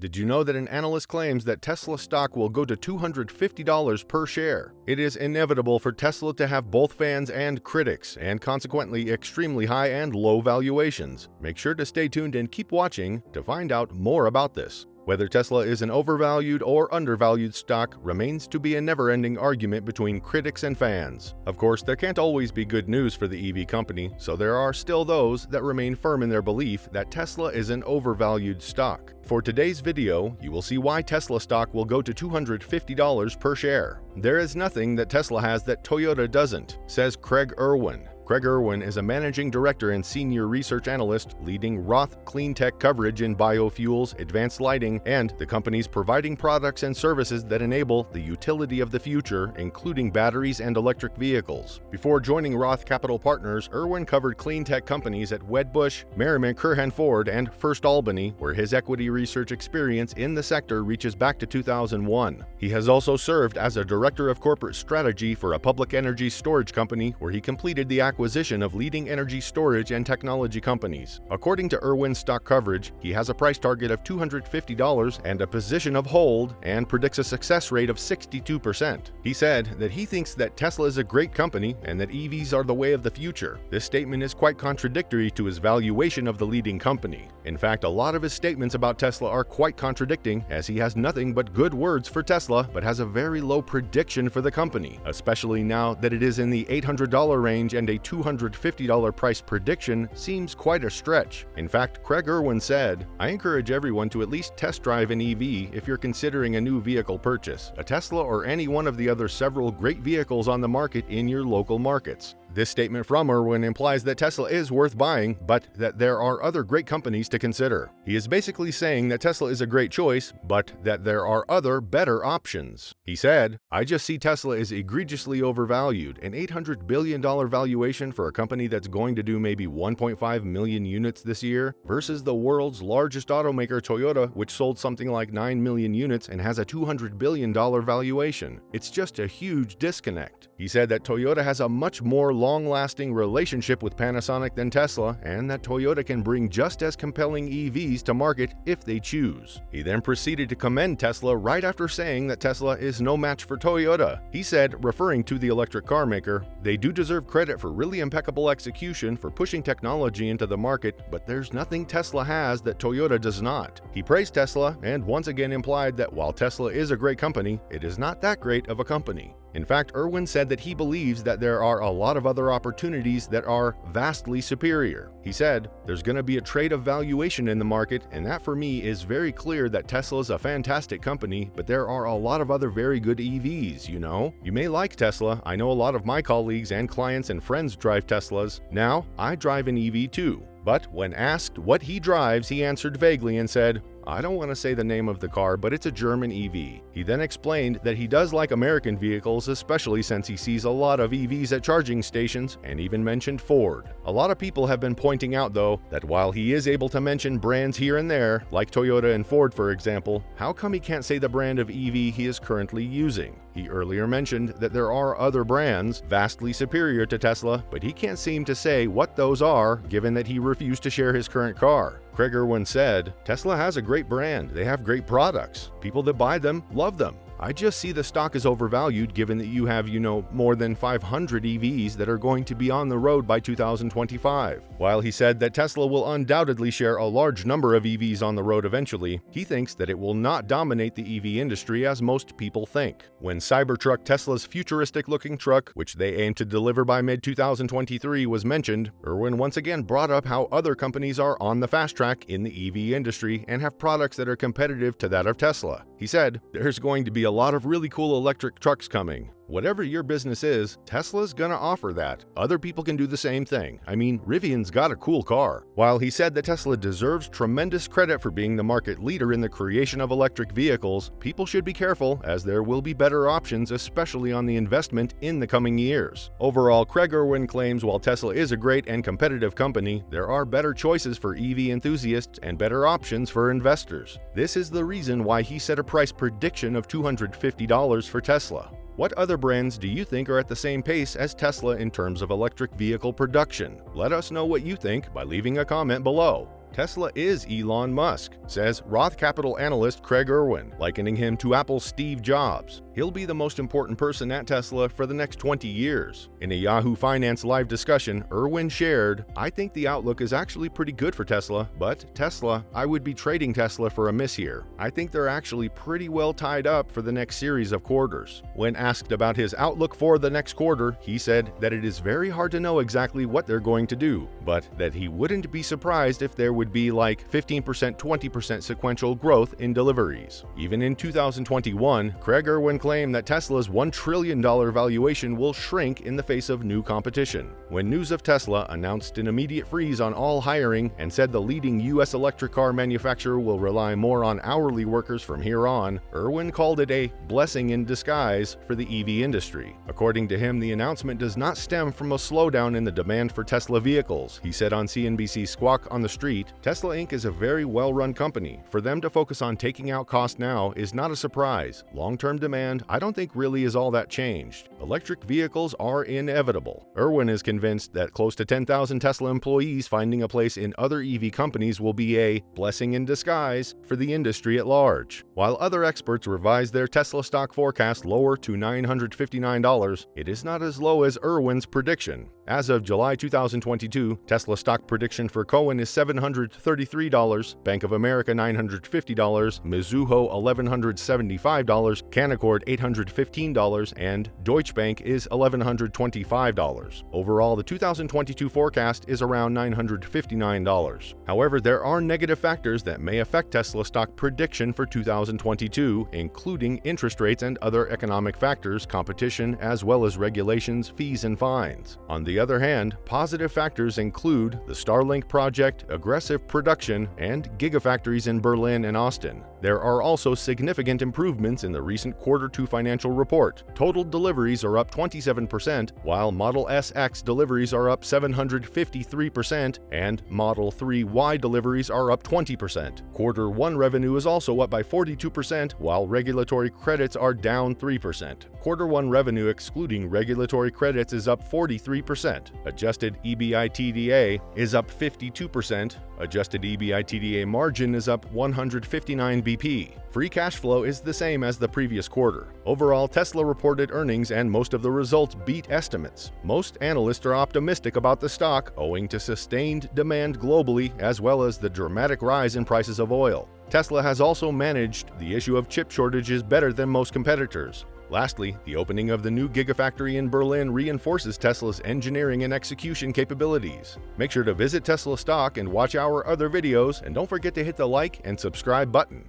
Did you know that an analyst claims that Tesla stock will go to $250 per share? It is inevitable for Tesla to have both fans and critics, and consequently extremely high and low valuations. Make sure to stay tuned and keep watching to find out more about this. Whether Tesla is an overvalued or undervalued stock remains to be a never-ending argument between critics and fans. Of course, there can't always be good news for the EV company, so there are still those that remain firm in their belief that Tesla is an overvalued stock. For today's video, you will see why Tesla stock will go to $250 per share. There is nothing that Tesla has that Toyota doesn't, says Craig Irwin. Craig Irwin is a managing director and senior research analyst leading Roth Clean Tech coverage in biofuels, advanced lighting, and the company's providing products and services that enable the utility of the future, including batteries and electric vehicles. Before joining Roth Capital Partners, Irwin covered clean tech companies at Wedbush, Merriman Kurhan Ford, and First Albany, where his equity research experience in the sector reaches back to 2001. He has also served as a director of corporate strategy for a public energy storage company, where he completed the acquisition of leading energy storage and technology companies. According to Irwin's stock coverage, he has a price target of $250 and a position of hold and predicts a success rate of 62%. He said that he thinks that Tesla is a great company and that EVs are the way of the future. This statement is quite contradictory to his valuation of the leading company. In fact, a lot of his statements about Tesla are quite contradicting, as he has nothing but good words for Tesla but has a very low prediction for the company, especially now that it is in the $800 range, and a $250 price prediction seems quite a stretch. In fact, Craig Irwin said, "I encourage everyone to at least test drive an EV if you're considering a new vehicle purchase, a Tesla or any one of the other several great vehicles on the market in your local markets." This statement from Irwin implies that Tesla is worth buying, but that there are other great companies to consider. He is basically saying that Tesla is a great choice, but that there are other, better options. He said, "I just see Tesla is egregiously overvalued, an $800 billion valuation for a company that's going to do maybe 1.5 million units this year, versus the world's largest automaker Toyota, which sold something like 9 million units and has a $200 billion valuation. It's just a huge disconnect." He said that Toyota has a much more long-lasting relationship with Panasonic than Tesla, and that Toyota can bring just as compelling EVs to market if they choose. He then proceeded to commend Tesla right after saying that Tesla is no match for Toyota. He said, referring to the electric car maker, "They do deserve credit for really impeccable execution for pushing technology into the market, but there's nothing Tesla has that Toyota does not." He praised Tesla and once again implied that while Tesla is a great company, it is not that great of a company. In fact, Irwin said that he believes that there are a lot of other opportunities that are vastly superior. He said, "There's going to be a trade of valuation in the market, and that for me is very clear that Tesla's a fantastic company, but there are a lot of other very good EVs, you know? You may like Tesla. I know a lot of my colleagues and clients and friends drive Teslas. Now, I drive an EV too." But when asked what he drives, he answered vaguely and said, "I don't want to say the name of the car, but it's a German EV." He then explained that he does like American vehicles, especially since he sees a lot of EVs at charging stations, and even mentioned Ford. A lot of people have been pointing out, though, that while he is able to mention brands here and there, like Toyota and Ford for example, how come he can't say the brand of EV he is currently using? He earlier mentioned that there are other brands vastly superior to Tesla, but he can't seem to say what those are, given that he refused to share his current car. Craig Irwin said, "Tesla has a great brand. They have great products. People that buy them love them. I just see the stock is overvalued given that you have, more than 500 EVs that are going to be on the road by 2025. While he said that Tesla will undoubtedly share a large number of EVs on the road eventually, he thinks that it will not dominate the EV industry as most people think. When Cybertruck, Tesla's futuristic-looking truck, which they aim to deliver by mid-2023, was mentioned, Irwin once again brought up how other companies are on the fast track in the EV industry and have products that are competitive to that of Tesla. He said, "There's going to be a lot of really cool electric trucks coming. Whatever your business is, Tesla's gonna offer that. Other people can do the same thing. I mean, Rivian's got a cool car." While he said that Tesla deserves tremendous credit for being the market leader in the creation of electric vehicles, people should be careful, as there will be better options, especially on the investment in the coming years. Overall, Craig Irwin claims while Tesla is a great and competitive company, there are better choices for EV enthusiasts and better options for investors. This is the reason why he set a price prediction of $250 for Tesla. What other brands do you think are at the same pace as Tesla in terms of electric vehicle production? Let us know what you think by leaving a comment below. Tesla is Elon Musk, says Roth Capital analyst Craig Irwin, likening him to Apple's Steve Jobs. He'll be the most important person at Tesla for the next 20 years. In a Yahoo Finance live discussion, Irwin shared, "I think the outlook is actually pretty good for Tesla, but Tesla, I would be trading Tesla for a miss here. I think they're actually pretty well tied up for the next series of quarters." When asked about his outlook for the next quarter, he said that it is very hard to know exactly what they're going to do, but that he wouldn't be surprised if there would be like 15%, 20% sequential growth in deliveries. Even in 2021, Craig Irwin claimed that Tesla's $1 trillion valuation will shrink in the face of new competition. When news of Tesla announced an immediate freeze on all hiring and said the leading U.S. electric car manufacturer will rely more on hourly workers from here on, Irwin called it a blessing in disguise for the EV industry. According to him, the announcement does not stem from a slowdown in the demand for Tesla vehicles. He said on CNBC's Squawk on the Street, "Tesla Inc. is a very well-run company. For them to focus on taking out cost now is not a surprise. Long-term demand, I don't think really is all that changed. Electric vehicles are inevitable." Irwin is convinced that close to 10,000 Tesla employees finding a place in other EV companies will be a blessing in disguise for the industry at large. While other experts revise their Tesla stock forecast lower to $959, it is not as low as Irwin's prediction. As of July 2022, Tesla stock prediction for Cowen is $733, Bank of America $950, Mizuho $1,175, Canaccord $815, and Deutsche Bank is $1,125. Overall, the 2022 forecast is around $959. However, there are negative factors that may affect Tesla stock prediction for 2022, including interest rates and other economic factors, competition, as well as regulations, fees, and fines. On the other hand, positive factors include the Starlink project, aggressive production, and gigafactories in Berlin and Austin. There are also significant improvements in the recent Q2 financial report. Total deliveries are up 27%, while Model S X deliveries are up 753%, and Model 3Y deliveries are up 20%. Q1 revenue is also up by 42%, while regulatory credits are down 3%. Q1 revenue excluding regulatory credits is up 43%. Adjusted EBITDA is up 52%. Adjusted EBITDA margin is up 159 BP. Free cash flow is the same as the previous quarter. Overall, Tesla reported earnings and most of the results beat estimates. Most analysts are optimistic about the stock owing to sustained demand globally as well as the dramatic rise in prices of oil. Tesla has also managed the issue of chip shortages better than most competitors. Lastly, the opening of the new Gigafactory in Berlin reinforces Tesla's engineering and execution capabilities. Make sure to visit Tesla stock and watch our other videos, and don't forget to hit the like and subscribe button.